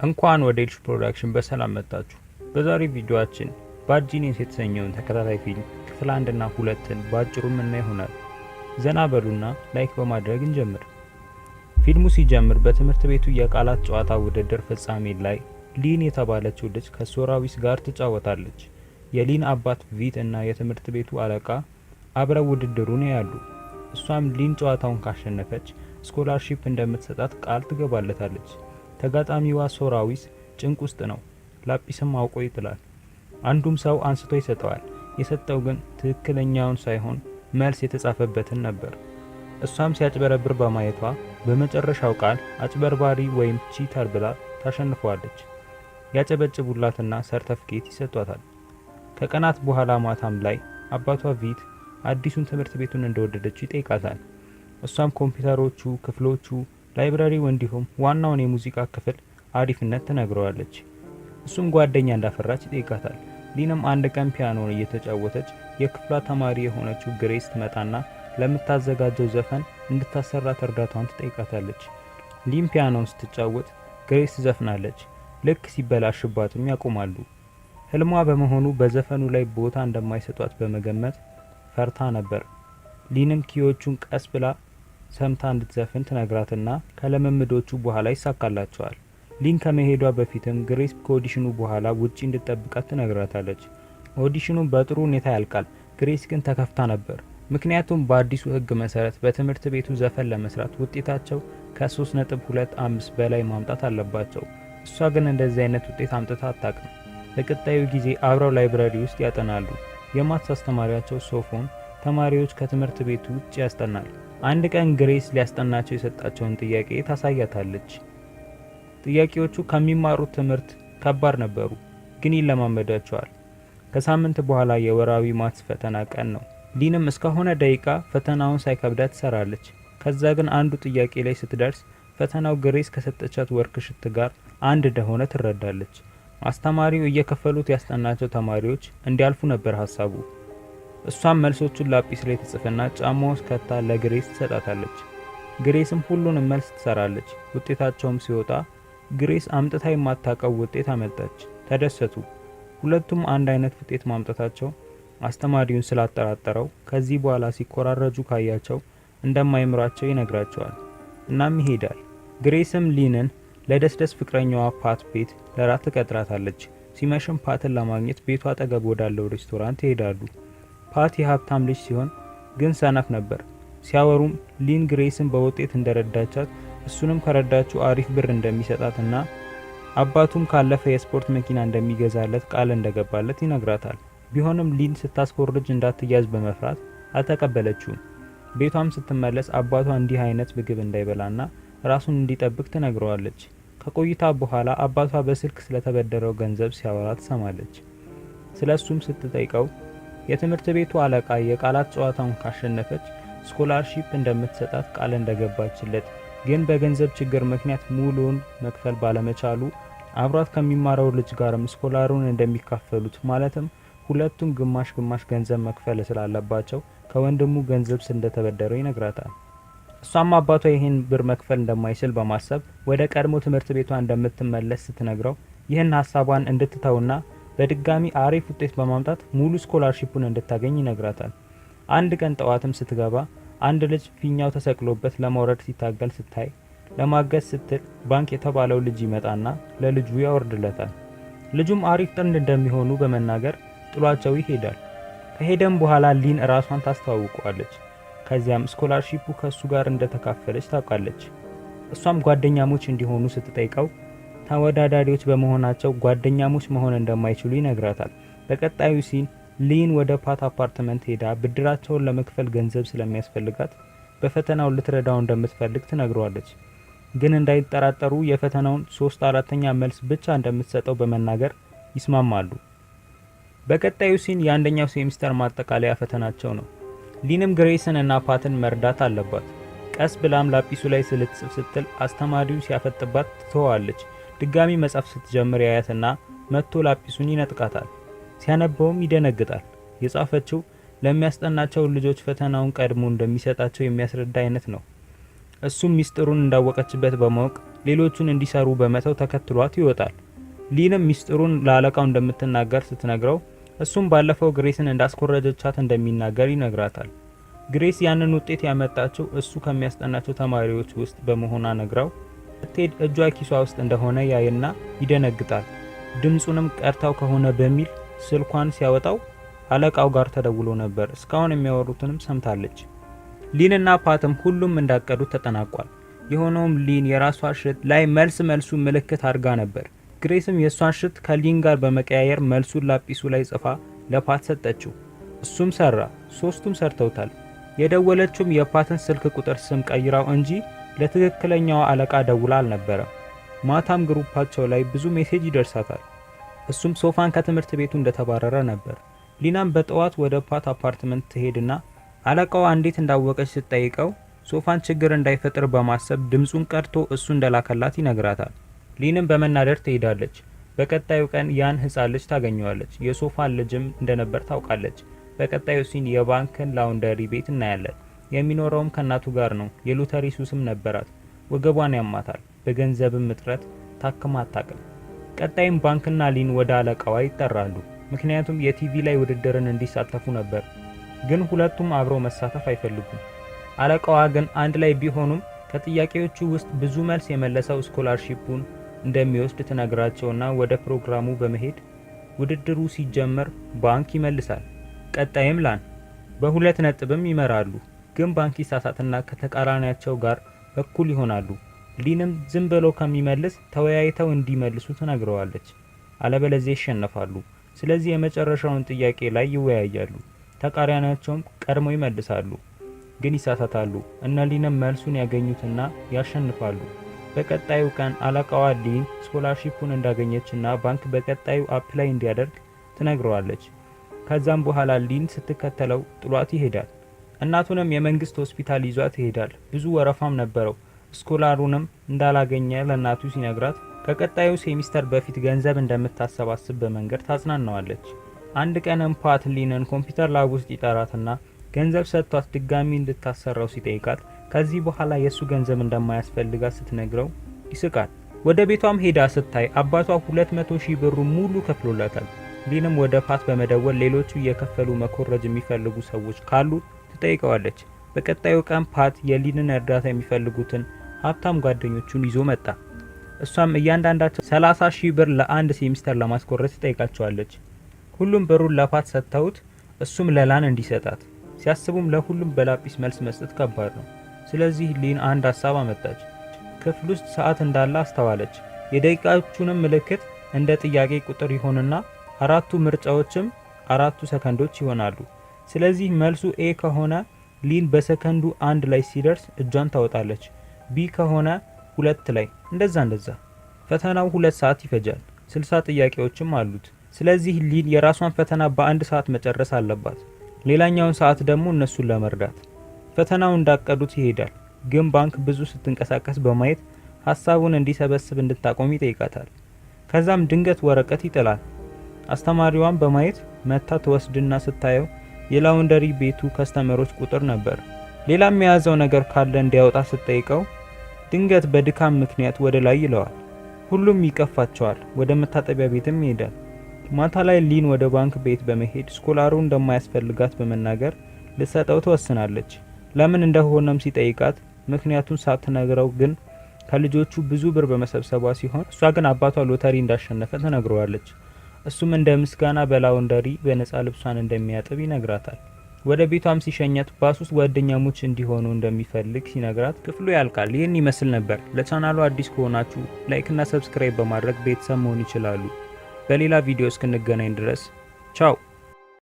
እንኳን ወደ ኤልሽ ፕሮዳክሽን በሰላም መጣችሁ። በዛሬው ቪዲዮአችን ባድ ጂኒየስ የተሰኘውን ተከታታይ ፊልም ክፍል 1 እና 2ን በአጭሩ የምናይ ይሆናል። ዘና በሉና ላይክ በማድረግ እንጀምር። ፊልሙ ሲጀምር በትምህርት ቤቱ የቃላት ጨዋታ ውድድር ፍጻሜ ላይ ሊን የተባለችው ልጅ ከሶራዊስ ጋር ትጫወታለች። የሊን አባት ቪት እና የትምህርት ቤቱ አለቃ አብረው ውድድሩን ያያሉ። እሷም ሊን ጨዋታውን ካሸነፈች ስኮላርሺፕ እንደምትሰጣት ቃል ትገባለታለች። ተጋጣሚዋ ሶራዊስ ጭንቅ ውስጥ ነው። ላጲስም አውቆ ይጥላል። አንዱም ሰው አንስቶ ይሰጠዋል። የሰጠው ግን ትክክለኛውን ሳይሆን መልስ የተጻፈበትን ነበር። እሷም ሲያጭበረብር በማየቷ በመጨረሻው ቃል አጭበርባሪ ወይም ቺተር ብላ ታሸንፈዋለች። ያጨበጭቡላትና ሰርተፍኬት ይሰጧታል። ከቀናት በኋላ ማታም ላይ አባቷ ቪት አዲሱን ትምህርት ቤቱን እንደወደደችው ይጠይቃታል። እሷም ኮምፒውተሮቹ፣ ክፍሎቹ፣ ላይብራሪው እንዲሁም ዋናውን የሙዚቃ ክፍል አሪፍነት ትነግረዋለች። እሱም ጓደኛ እንዳፈራች ይጠይቃታል። ሊንም አንድ ቀን ፒያኖን እየተጫወተች የክፍሏ ተማሪ የሆነችው ግሬስ ትመጣና ለምታዘጋጀው ዘፈን እንድታሰራት እርዳታዋን ትጠይቃታለች። ሊን ፒያኖን ስትጫወት ግሬስ ትዘፍናለች። ልክ ሲበላሽባትም ያቆማሉ። ህልሟ በመሆኑ በዘፈኑ ላይ ቦታ እንደማይሰጧት በመገመት ፈርታ ነበር። ሊንም ኪዮቹን ቀስ ብላ ሰምታ እንድትዘፍን ትነግራትና ከለመምዶቹ በኋላ ይሳካላቸዋል። ሊን ከመሄዷ በፊትም ግሬስ ከኦዲሽኑ በኋላ ውጪ እንድትጠብቃት ትነግራታለች። ኦዲሽኑ በጥሩ ሁኔታ ያልቃል። ግሬስ ግን ተከፍታ ነበር። ምክንያቱም በአዲሱ ህግ መሰረት በትምህርት ቤቱ ዘፈን ለመስራት ውጤታቸው ከ3.25 በላይ ማምጣት አለባቸው። እሷ ግን እንደዚህ አይነት ውጤት አምጥታ አታውቅም። ለቀጣዩ ጊዜ አብረው ላይብራሪ ውስጥ ያጠናሉ። የማትስ አስተማሪያቸው ሶፎን ተማሪዎች ከትምህርት ቤቱ ውጭ ያስጠናል። አንድ ቀን ግሬስ ሊያስጠናቸው የሰጣቸውን ጥያቄ ታሳያታለች። ጥያቄዎቹ ከሚማሩት ትምህርት ከባድ ነበሩ፣ ግን ይለማመዳቸዋል። ከሳምንት በኋላ የወራዊ ማትስ ፈተና ቀን ነው። ሊንም እስከሆነ ደቂቃ ፈተናውን ሳይከብዳት ትሰራለች። ከዛ ግን አንዱ ጥያቄ ላይ ስትደርስ ፈተናው ግሬስ ከሰጠቻት ወርክሽት ጋር አንድ እንደሆነ ትረዳለች። አስተማሪው እየከፈሉት ያስጠናቸው ተማሪዎች እንዲያልፉ ነበር ሀሳቡ። እሷም መልሶቹን ላጲስ ላይ ትጽፍና ጫማ ውስጥ ከታ ለግሬስ ትሰጣታለች። ግሬስም ሁሉንም መልስ ትሰራለች። ውጤታቸውም ሲወጣ ግሬስ አምጥታ የማታውቀው ውጤት አመጣች። ተደሰቱ። ሁለቱም አንድ አይነት ውጤት ማምጣታቸው አስተማሪውን ስላጠራጠረው ከዚህ በኋላ ሲኮራረጁ ካያቸው እንደማይምራቸው ይነግራቸዋል። እናም ይሄዳል። ግሬስም ሊንን ለደስደስ ፍቅረኛዋ ፓት ቤት ለራት ትቀጥራታለች። ሲመሽም ፓትን ለማግኘት ቤቷ አጠገብ ወዳለው ሬስቶራንት ይሄዳሉ። ፓት የሀብታም ልጅ ሲሆን ግን ሰነፍ ነበር። ሲያወሩም ሊን ግሬስን በውጤት እንደረዳቻት እሱንም ከረዳችው አሪፍ ብር እንደሚሰጣትና አባቱም ካለፈ የስፖርት መኪና እንደሚገዛለት ቃል እንደገባለት ይነግራታል። ቢሆንም ሊን ስታስኮርጅ እንዳትያዝ በመፍራት አልተቀበለችውም። ቤቷም ስትመለስ አባቷ እንዲህ አይነት ምግብ እንዳይበላና ራሱን እንዲጠብቅ ትነግረዋለች። ከቆይታ በኋላ አባቷ በስልክ ስለተበደረው ገንዘብ ሲያወራ ትሰማለች። ስለሱም ስትጠይቀው የትምህርት ቤቱ አለቃ የቃላት ጨዋታውን ካሸነፈች ስኮላርሺፕ እንደምትሰጣት ቃል እንደገባችለት፣ ግን በገንዘብ ችግር ምክንያት ሙሉውን መክፈል ባለመቻሉ አብሯት ከሚማረው ልጅ ጋርም ስኮላሩን እንደሚካፈሉት ማለትም ሁለቱም ግማሽ ግማሽ ገንዘብ መክፈል ስላለባቸው ከወንድሙ ገንዘብ እንደተበደረው ይነግራታል። እሷም አባቷ ይህን ብር መክፈል እንደማይችል በማሰብ ወደ ቀድሞ ትምህርት ቤቷ እንደምትመለስ ስትነግረው ይህን ሀሳቧን እንድትተውና በድጋሚ አሪፍ ውጤት በማምጣት ሙሉ ስኮላርሺፑን እንድታገኝ ይነግራታል። አንድ ቀን ጠዋትም ስትገባ አንድ ልጅ ፊኛው ተሰቅሎበት ለመውረድ ሲታገል ስታይ ለማገዝ ስትል ባንክ የተባለው ልጅ ይመጣና ለልጁ ያወርድለታል። ልጁም አሪፍ ጥንድ እንደሚሆኑ በመናገር ጥሏቸው ይሄዳል። ከሄደም በኋላ ሊን ራሷን ታስተዋውቀዋለች። ከዚያም ስኮላርሺፑ ከሱ ጋር እንደተካፈለች ታውቃለች። እሷም ጓደኛሞች እንዲሆኑ ስትጠይቀው ተወዳዳሪዎች በመሆናቸው ጓደኛሞች መሆን እንደማይችሉ ይነግራታል። በቀጣዩ ሲን ሊን ወደ ፓት አፓርትመንት ሄዳ ብድራቸውን ለመክፈል ገንዘብ ስለሚያስፈልጋት በፈተናው ልትረዳው እንደምትፈልግ ትነግረዋለች። ግን እንዳይጠራጠሩ የፈተናውን 3/4 መልስ ብቻ እንደምትሰጠው በመናገር ይስማማሉ። በቀጣዩ ሲን የአንደኛው ሴሚስተር ማጠቃለያ ፈተናቸው ነው። ሊንም ግሬስን እና ፓትን መርዳት አለባት። ቀስ ብላም ላጲሱ ላይ ልትጽፍ ስትል አስተማሪው ሲያፈጥባት ትተዋለች። ድጋሚ መጻፍ ስትጀምር ያያትና መጥቶ ላጲሱን ይነጥቃታል። ሲያነበውም ይደነግጣል። የጻፈችው ለሚያስጠናቸው ልጆች ፈተናውን ቀድሞ እንደሚሰጣቸው የሚያስረዳ አይነት ነው። እሱም ሚስጥሩን እንዳወቀችበት በማወቅ ሌሎቹን እንዲሰሩ በመተው ተከትሏት ይወጣል። ሊንም ሚስጥሩን ለአለቃው እንደምትናገር ስትነግረው እሱም ባለፈው ግሬስን እንዳስኮረጀቻት እንደሚናገር ይነግራታል። ግሬስ ያንን ውጤት ያመጣችው እሱ ከሚያስጠናቸው ተማሪዎች ውስጥ በመሆኗ ነግራው ስትሄድ እጇ ኪሷ ውስጥ እንደሆነ ያይና ይደነግጣል። ድምጹንም ቀርታው ከሆነ በሚል ስልኳን ሲያወጣው አለቃው ጋር ተደውሎ ነበር። እስካሁን የሚያወሩትንም ሰምታለች። ሊንና ፓትም ሁሉም እንዳቀዱት ተጠናቋል። የሆነውም ሊን የራሷ ሽት ላይ መልሱ ምልክት አድርጋ ነበር። ግሬስም የሷን ሽት ከሊን ጋር በመቀያየር መልሱን ላጲሱ ላይ ጽፋ ለፓት ሰጠችው። እሱም ሰራ። ሶስቱም ሰርተውታል። የደወለችውም የፓትን ስልክ ቁጥር ስም ቀይራው እንጂ ለትክክለኛው አለቃ ደውላ አልነበረም። ማታም ግሩፓቸው ላይ ብዙ ሜሴጅ ይደርሳታል። እሱም ሶፋን ከትምህርት ቤቱ እንደተባረረ ነበር። ሊናም በጠዋት ወደ ፓት አፓርትመንት ትሄድና አለቃዋ እንዴት እንዳወቀች ስትጠይቀው ሶፋን ችግር እንዳይፈጥር በማሰብ ድምጹን ቀርቶ እሱ እንደላከላት ይነግራታል። ሊንም በመናደር ትሄዳለች። በቀጣዩ ቀን ያን ህፃን ልጅ ታገኘዋለች። የሶፋን ልጅም እንደነበር ታውቃለች። በቀጣዩ ሲን የባንክን ላውንደሪ ቤት እናያለን። የሚኖረውም ከእናቱ ጋር ነው። የሎተሪ ሱስም ነበራት። ወገቧን ያማታል። በገንዘብም እጥረት ታክማ አታውቅም። ቀጣይም ባንክና ሊን ወደ አለቃዋ ይጠራሉ። ምክንያቱም የቲቪ ላይ ውድድርን እንዲሳተፉ ነበር። ግን ሁለቱም አብረው መሳተፍ አይፈልጉም። አለቃዋ ግን አንድ ላይ ቢሆኑም ከጥያቄዎቹ ውስጥ ብዙ መልስ የመለሰው ስኮላርሺፑን እንደሚወስድ ትነግራቸውና ወደ ፕሮግራሙ በመሄድ ውድድሩ ሲጀመር ባንክ ይመልሳል። ቀጣይም ላን በ2 ነጥብም ይመራሉ። ግን ባንክ ይሳሳትና ከተቃራኒያቸው ጋር እኩል ይሆናሉ። ሊንም ዝም ብሎ ከሚመልስ ተወያይተው እንዲመልሱ ትነግረዋለች። አለበለዚያ ይሸነፋሉ። ስለዚህ የመጨረሻውን ጥያቄ ላይ ይወያያሉ። ተቃራኒያቸውም ቀድሞ ይመልሳሉ፣ ግን ይሳሳታሉ። እነ ሊንም መልሱን ያገኙትና ያሸንፋሉ። በቀጣዩ ቀን አለቃዋ ሊን ስኮላርሺፑን እንዳገኘችና ባንክ በቀጣዩ አፕላይ እንዲያደርግ ትነግረዋለች። ከዛም በኋላ ሊን ስትከተለው ጥሏት ይሄዳል። እናቱንም የመንግስት ሆስፒታል ይዟት ይሄዳል። ብዙ ወረፋም ነበረው። ስኮላሩንም እንዳላገኘ ለእናቱ ሲነግራት ከቀጣዩ ሴሚስተር በፊት ገንዘብ እንደምታሰባስብ በመንገድ ታጽናናዋለች። አንድ ቀንም ፓት ሊንን ኮምፒውተር ላብ ውስጥ ይጠራትና ገንዘብ ሰጥቷት ድጋሚ እንድታሰራው ሲጠይቃት ከዚህ በኋላ የሱ ገንዘብ እንደማያስፈልጋት ስትነግረው ይስቃል። ወደ ቤቷም ሄዳ ስታይ አባቷ 200,000 ብሩ ሙሉ ከፍሎላታል። ሊንም ወደ ፓት በመደወል ሌሎቹ እየከፈሉ መኮረጅ የሚፈልጉ ሰዎች ካሉ ትጠይቀዋለች። በቀጣዩ ቀን ፓት የሊንን እርዳታ የሚፈልጉትን ሀብታም ጓደኞቹን ይዞ መጣ። እሷም እያንዳንዳቸው 30,000 ብር ለአንድ ሴሚስተር ለማስኮረጅ ትጠይቃቸዋለች። ሁሉም ብሩን ለፓት ሰጥተውት እሱም ለላን እንዲሰጣት ሲያስቡም ለሁሉም በላጲስ መልስ መስጠት ከባድ ነው። ስለዚህ ሊን አንድ ሀሳብ አመጣች። ክፍል ውስጥ ሰዓት እንዳለ አስተዋለች። የደቂቃዎቹንም ምልክት እንደ ጥያቄ ቁጥር ይሆንና አራቱ ምርጫዎችም 4 ሰከንዶች ይሆናሉ። ስለዚህ መልሱ ኤ ከሆነ ሊን በሰከንዱ 1 ላይ ሲደርስ እጇን ታወጣለች። ቢ ከሆነ 2 ላይ እንደዛ። ፈተናው 2 ሰዓት ይፈጃል። 60 ጥያቄዎችም አሉት። ስለዚህ ሊን የራሷን ፈተና በ1 ሰዓት መጨረስ አለባት። ሌላኛውን ሰዓት ደግሞ እነሱን ለመርዳት ፈተናው እንዳቀዱት ይሄዳል። ግን ባንክ ብዙ ስትንቀሳቀስ በማየት ሀሳቡን እንዲሰበስብ እንድታቆም ይጠይቃታል። ከዛም ድንገት ወረቀት ይጥላል። አስተማሪዋን በማየት መታ ተወስድና ስታየው የላውንደሪ ቤቱ ከስተመሮች ቁጥር ነበር። ሌላም የያዘው ነገር ካለ እንዲያወጣ ስትጠይቀው ድንገት በድካም ምክንያት ወደ ላይ ይለዋል። ሁሉም ይቀፋቸዋል። ወደ መታጠቢያ ቤትም ይሄዳል። ማታ ላይ ሊን ወደ ባንክ ቤት በመሄድ ስኮላሩ እንደማያስፈልጋት በመናገር ልትሰጠው ትወስናለች። ለምን እንደሆነም ሲጠይቃት ምክንያቱን ሳትነግረው ግን ከልጆቹ ብዙ ብር በመሰብሰቧ ሲሆን እሷ ግን አባቷ ሎተሪ እንዳሸነፈ ትነግረዋለች። እሱም እንደ ምስጋና በላውንደሪ በነፃ ልብሷን እንደሚያጥብ ይነግራታል። ወደ ቤቷም ሲሸኛት ባስ ውስጥ ጓደኛሞች እንዲሆኑ እንደሚፈልግ ሲነግራት ክፍሉ ያልቃል። ይህን ይመስል ነበር። ለቻናሉ አዲስ ከሆናችሁ ላይክ እና ሰብስክራይብ በማድረግ ቤተሰብ መሆን ይችላሉ። በሌላ ቪዲዮ እስክንገናኝ ድረስ ቻው።